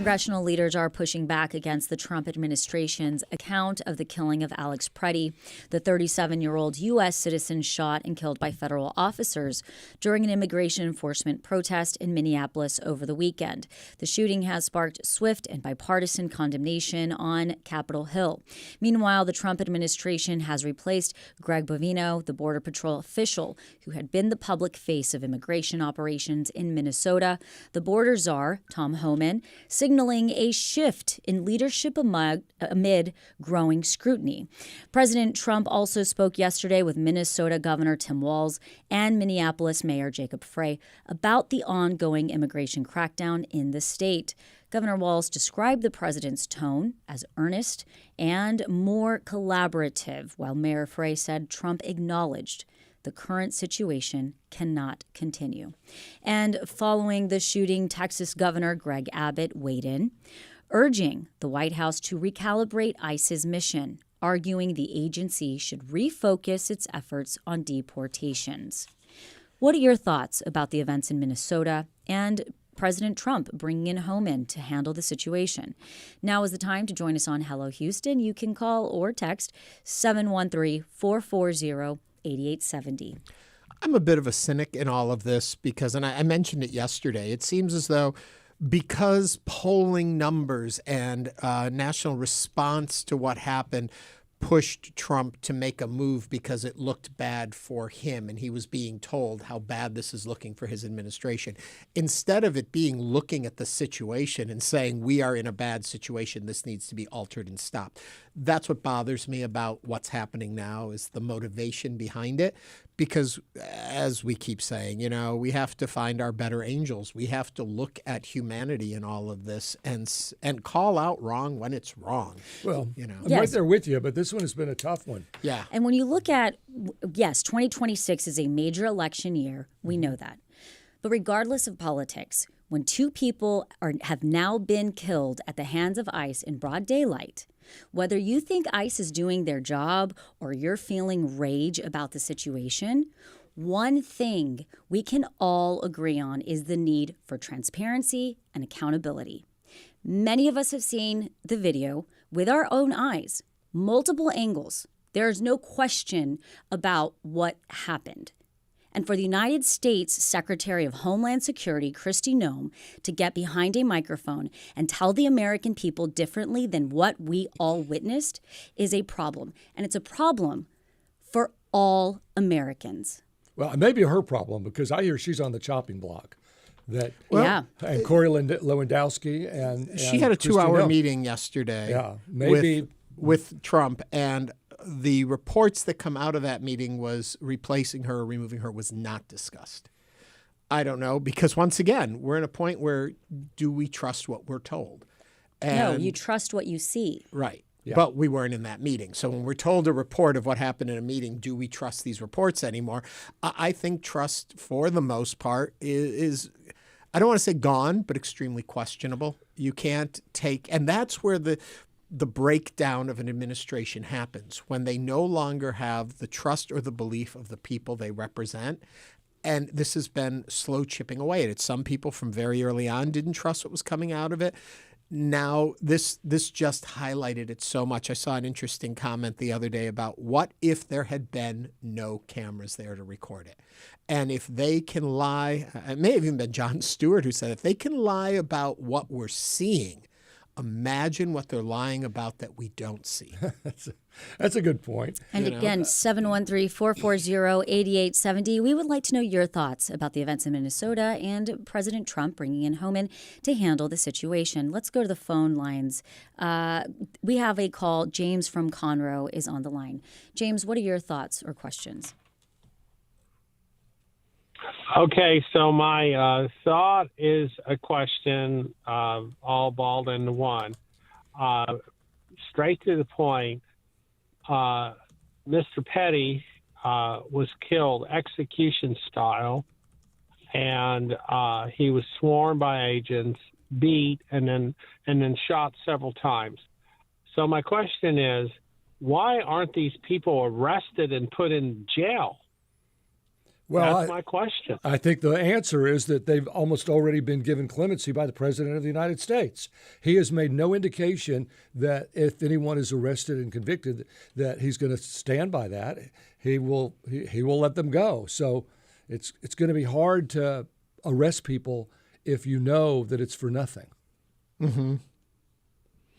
Congressional leaders are pushing back against the Trump administration's account of the killing of Alex Pretti, the 37-year-old U.S. citizen shot and killed by federal officers during an immigration enforcement protest in Minneapolis over the weekend. The shooting has sparked swift and bipartisan condemnation on Capitol Hill. Meanwhile, the Trump administration has replaced Greg Bovino, the Border Patrol official who had been the public face of immigration operations in Minnesota. The Border Czar, Tom Homan, signaling a shift in leadership amid growing scrutiny. President Trump also spoke yesterday with Minnesota Governor Tim Walz and Minneapolis Mayor Jacob Frey about the ongoing immigration crackdown in the state. Governor Walz described the president's tone as earnest and more collaborative, while Mayor Frey said Trump acknowledged the current situation cannot continue. And following the shooting, Texas Governor Greg Abbott weighed in, urging the White House to recalibrate ICE's mission, arguing the agency should refocus its efforts on deportations. What are your thoughts about the events in Minnesota and President Trump bringing in Homan to handle the situation? Now is the time to join us on Hello Houston. You can call or text 713-440-8870. I'm a bit of a cynic in all of this because, and I mentioned it yesterday, it seems as though because polling numbers and national response to what happened pushed Trump to make a move because it looked bad for him and he was being told how bad this is looking for his administration. Instead of it being looking at the situation and saying, we are in a bad situation, this needs to be altered and stopped. That's what bothers me about what's happening now is the motivation behind it. Because as we keep saying, you know, we have to find our better angels. We have to look at humanity in all of this and call out wrong when it's wrong. Well, you know, I'm right there with you, but this one has been a tough one. Yeah. And when you look at, yes, 2026 is a major election year. We know that. But regardless of politics, when two people have now been killed at the hands of ICE in broad daylight, whether you think ICE is doing their job or you're feeling rage about the situation, one thing we can all agree on is the need for transparency and accountability. Many of us have seen the video with our own eyes, multiple angles. There is no question about what happened. And for the United States Secretary of Homeland Security, Kristi Noem, to get behind a microphone and tell the American people differently than what we all witnessed is a problem. And it's a problem for all Americans. Well, it may be her problem because I hear she's on the chopping block. And Corey Lewandowski and she had a 2-hour meeting yesterday. Yeah, maybe with Trump, and the reports that come out of that meeting was replacing her or removing her was not discussed. I don't know, because once again, we're in a point where do we trust what we're told? No, you trust what you see. Right. Yeah. But we weren't in that meeting. So when we're told a report of what happened in a meeting, do we trust these reports anymore? I think trust, for the most part, is I don't want to say gone, but extremely questionable. You can't take, and that's where the breakdown of an administration happens, when they no longer have the trust or the belief of the people they represent. And this has been slow chipping away at it. Some people from very early on didn't trust what was coming out of it. Now, this just highlighted it so much. I saw an interesting comment the other day about what if there had been no cameras there to record it? And if they can lie, it may have even been Jon Stewart who said, if they can lie about what we're seeing, imagine what they're lying about that we don't see. That's a good point. And again, 713-440-8870. We would like to know your thoughts about the events in Minnesota and President Trump bringing in Homan to handle the situation. Let's go to the phone lines. We have a call. James from Conroe is on the line. James, what are your thoughts or questions? Okay, so my thought is a question, all balled into one. Straight to the point, Mr. Pretti was killed execution style, and he was sworn by agents, beat, and then shot several times. So my question is, why aren't these people arrested and put in jail? Well, That's my question. I think the answer is that they've almost already been given clemency by the President of the United States. He has made no indication that if anyone is arrested and convicted, that he's going to stand by that. He will let them go. So it's going to be hard to arrest people if you know that it's for nothing. Mm-hmm.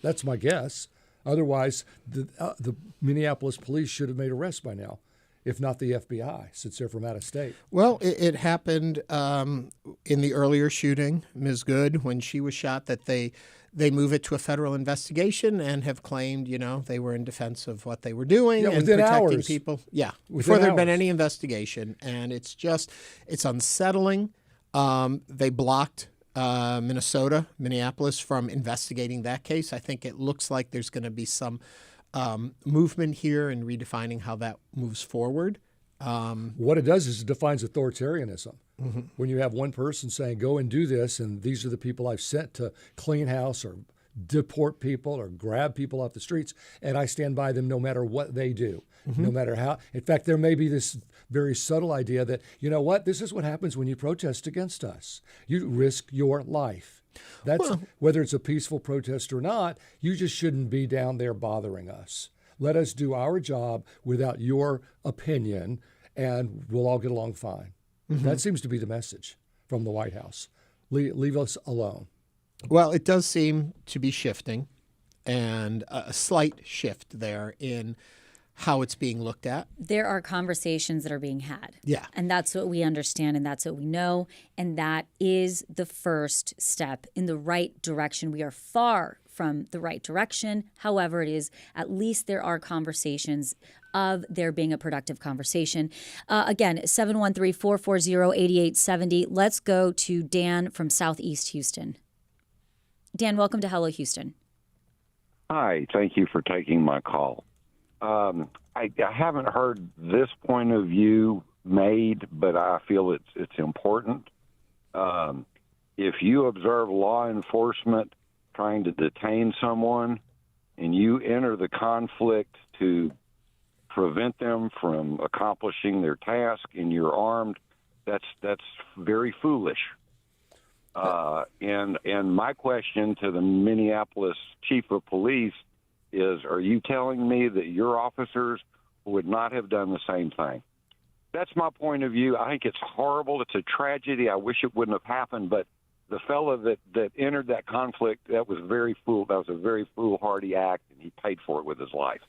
That's my guess. Otherwise, the Minneapolis police should have made arrests by now, if not the FBI, since they're from out of state. Well, it happened in the earlier shooting, Ms. Good, when she was shot, that they move it to a federal investigation and have claimed, they were in defense of what they were doing and within protecting hours. people. Yeah, Within before there had been hours. any investigation. And it's unsettling. They blocked Minneapolis from investigating that case. I think it looks like there's going to be some movement here in redefining how that moves forward. What it does is it defines authoritarianism. Mm-hmm. When you have one person saying, go and do this, and these are the people I've sent to clean house or deport people or grab people off the streets, and I stand by them no matter what they do, Mm-hmm. no matter how. In fact, there may be this very subtle idea that, you know what, this is what happens when you protest against us. You risk your life. That's whether it's a peaceful protest or not, you just shouldn't be down there bothering us. Let us do our job without your opinion, and we'll all get along fine. Mm-hmm. That seems to be the message from the White House. Leave us alone. Well, it does seem to be shifting, and a slight shift there in how it's being looked at. There are conversations that are being had. Yeah. And that's what we understand and that's what we know. And that is the first step in the right direction. We are far from the right direction. However, at least there are conversations of there being a productive conversation. Again, 713-440-8870. Let's go to Dan from Southeast Houston. Dan, welcome to Hello Houston. Hi, thank you for taking my call. I haven't heard this point of view made, but I feel it's important. If you observe law enforcement trying to detain someone and you enter the conflict to prevent them from accomplishing their task and you're armed, that's very foolish. And my question to the Minneapolis chief of police is, are you telling me that your officers would not have done the same thing? That's my point of view. I think it's horrible. It's a tragedy. I wish it wouldn't have happened. But the fellow that entered that conflict, that was a very foolhardy act, and he paid for it with his life.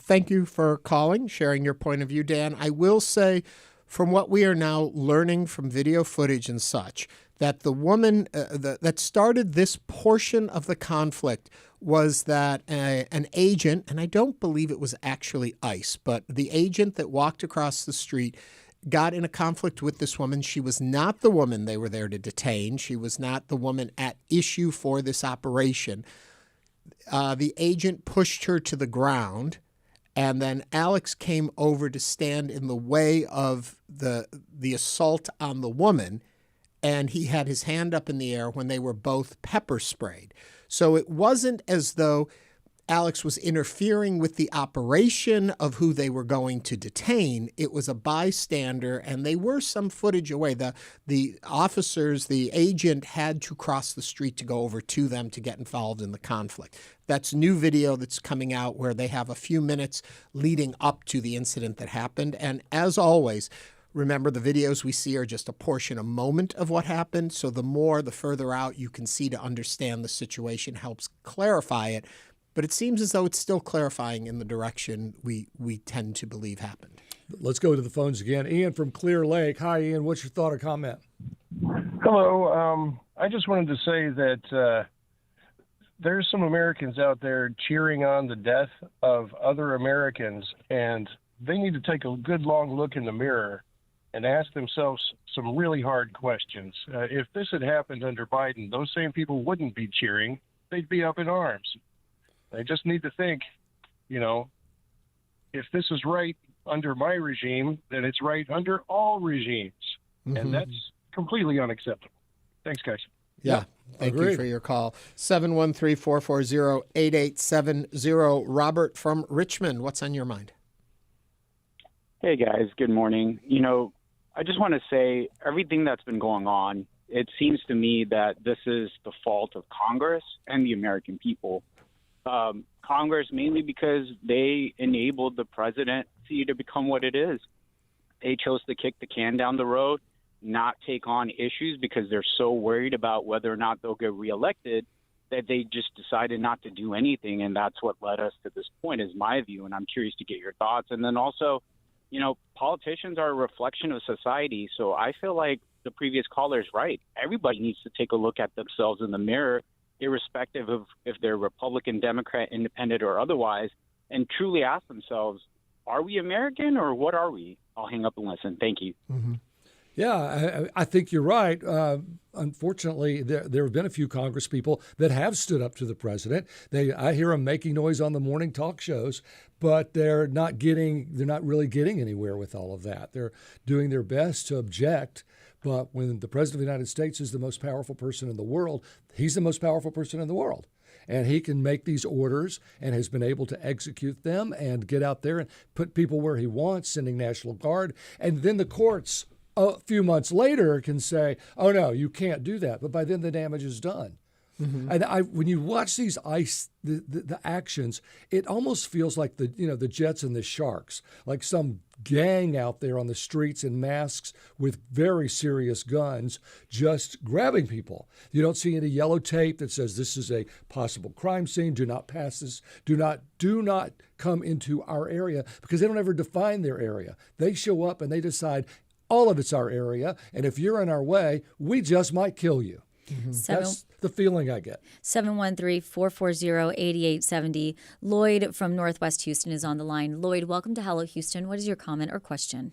Thank you for calling, sharing your point of view, Dan. I will say, from what we are now learning from video footage and such, that the woman that started this portion of the conflict was that an agent, and I don't believe it was actually ICE, but the agent that walked across the street got in a conflict with this woman. She was not the woman they were there to detain. She was not the woman at issue for this operation. The agent pushed her to the ground, and then Alex came over to stand in the way of the assault on the woman, and he had his hand up in the air when they were both pepper sprayed. So it wasn't as though Alex was interfering with the operation of who they were going to detain. It was a bystander, and they were some footage away. The officers, the agent had to cross the street to go over to them to get involved in the conflict. That's new video that's coming out where they have a few minutes leading up to the incident that happened. And as always, remember, the videos we see are just a portion, a moment of what happened. So the further out you can see to understand the situation helps clarify it. But it seems as though it's still clarifying in the direction we tend to believe happened. Let's go to the phones again. Ian from Clear Lake. Hi, Ian. What's your thought or comment? Hello. I just wanted to say that there's some Americans out there cheering on the death of other Americans, and they need to take a good long look in the mirror and ask themselves some really hard questions. If this had happened under Biden, those same people wouldn't be cheering. They'd be up in arms. They just need to think, if this is right under my regime, then it's right under all regimes. Mm-hmm. And that's completely unacceptable. Thanks, guys. Yeah. Thank you for your call. 713-440-8870. Robert from Richmond, what's on your mind? Hey, guys. Good morning. I just want to say everything that's been going on, it seems to me that this is the fault of Congress and the American people. Congress, mainly because they enabled the presidency to become what it is. They chose to kick the can down the road, not take on issues because they're so worried about whether or not they'll get reelected that they just decided not to do anything. And that's what led us to this point, is my view. And I'm curious to get your thoughts. And then also, politicians are a reflection of society. So I feel like the previous caller is right. Everybody needs to take a look at themselves in the mirror, irrespective of if they're Republican, Democrat, Independent, or otherwise, and truly ask themselves, are we American or what are we? I'll hang up and listen. Thank you. Mm-hmm. Yeah, I think you're right. Unfortunately, there have been a few Congress people that have stood up to the president. I hear them making noise on the morning talk shows, but they're not really getting anywhere with all of that. They're doing their best to object. But when the president of the United States is the most powerful person in the world, he's the most powerful person in the world. And he can make these orders and has been able to execute them and get out there and put people where he wants, sending National Guard. And then the courts a few months later can say, oh, no, you can't do that. But by then the damage is done. Mm-hmm. And when you watch these the actions, it almost feels like the Jets and the Sharks, like some gang out there on the streets in masks with very serious guns, just grabbing people. You don't see any yellow tape that says this is a possible crime scene. Do not pass this. Do not come into our area, because they don't ever define their area. They show up and they decide all of it's our area, and if you're in our way, we just might kill you. Mm-hmm. That's the feeling I get. 713-440-8870. Lloyd from Northwest Houston is on the line. Lloyd, welcome to Hello Houston. What is your comment or question?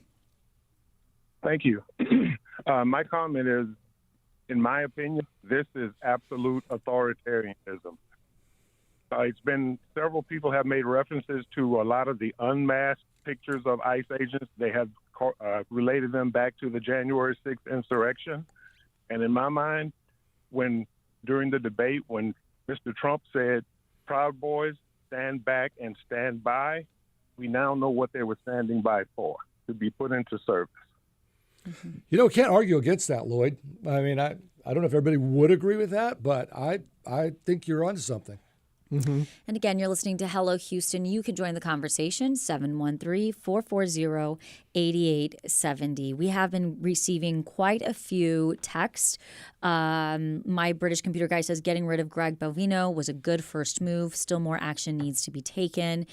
Thank you. My comment is, in my opinion, this is absolute authoritarianism. It's been several people have made references to a lot of the unmasked pictures of ICE agents. They have related them back to the January 6th insurrection. And in my mind, during the debate, when Mr. Trump said, Proud Boys, stand back and stand by, we now know what they were standing by for, to be put into service. Mm-hmm. Can't argue against that, Lloyd. I mean, I don't know if everybody would agree with that, but I think you're onto something. Mm-hmm. And again, you're listening to Hello Houston. You can join the conversation, 713-440-8870. We have been receiving quite a few texts. My British computer guy says getting rid of Greg Bovino was a good first move. Still more action needs to be taken.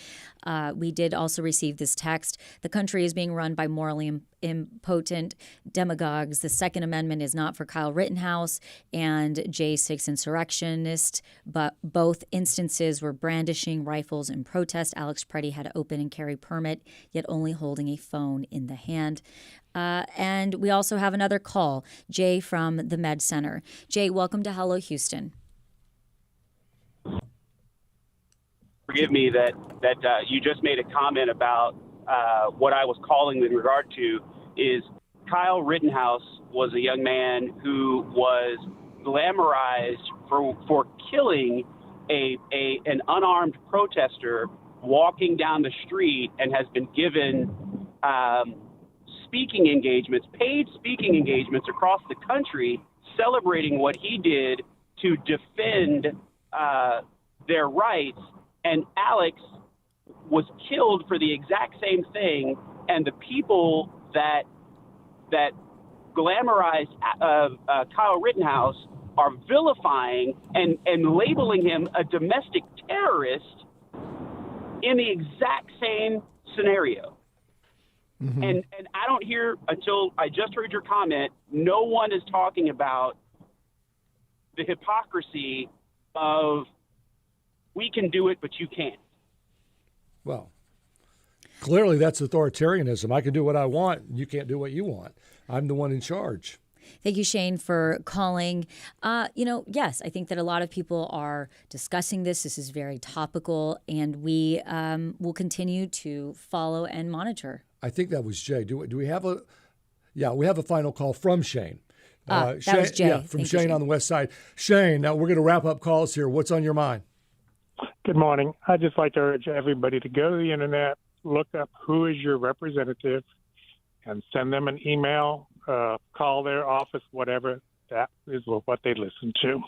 We did also receive this text. The country is being run by morally impotent demagogues. The Second Amendment is not for Kyle Rittenhouse and J6 insurrectionists, but both instances were brandishing rifles in protest. Alex Pretti had an open and carry permit, yet only holding a phone in the hand. And we also have another call, Jay from the Med Center. Jay, welcome to Hello Houston. Forgive me that you just made a comment about what I was calling in regard to is Kyle Rittenhouse was a young man who was glamorized for killing an unarmed protester walking down the street, and has been given speaking engagements, paid speaking engagements across the country, celebrating what he did to defend their rights. And Alex was killed for the exact same thing, and the people that glamorized Kyle Rittenhouse are vilifying and labeling him a domestic terrorist in the exact same scenario. Mm-hmm. And I don't hear, until I just heard your comment, no one is talking about the hypocrisy of we can do it, but you can't. Well, clearly that's authoritarianism. I can do what I want, and you can't do what you want. I'm the one in charge. Thank you, Shane, for calling. Yes, I think that a lot of people are discussing this. This is very topical, and we will continue to follow and monitor. I think that was Jay. Do we have a? Yeah, we have a final call from Shane. That Shane, was Jay. Yeah, from Shane on the west side. Shane, now we're going to wrap up calls here. What's on your mind? Good morning. I'd just like to urge everybody to go to the internet, look up who is your representative and send them an email, call their office, whatever. That is what they listen to.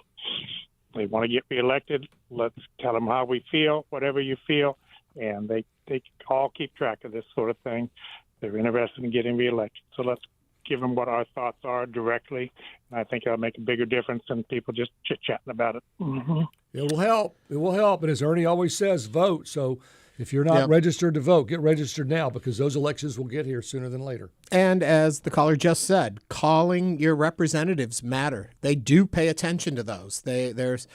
They want to get reelected. Let's tell them how we feel, whatever you feel, and they all keep track of this sort of thing. They're interested in getting reelected. So let's give them what our thoughts are directly, and I think it'll make a bigger difference than people just chit-chatting about it. Mm-hmm. It will help. It will help. And as Ernie always says, vote. So if you're not registered to vote, get registered now, because those elections will get here sooner than later. And as the caller just said, calling your representatives matter. They do pay attention to those. There's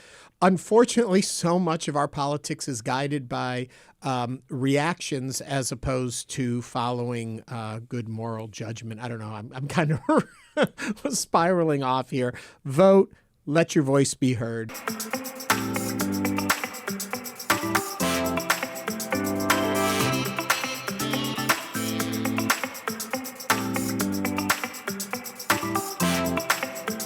unfortunately so much of our politics is guided by reactions as opposed to following good moral judgment. I don't know. I'm kind of spiraling off here. Vote. Let your voice be heard.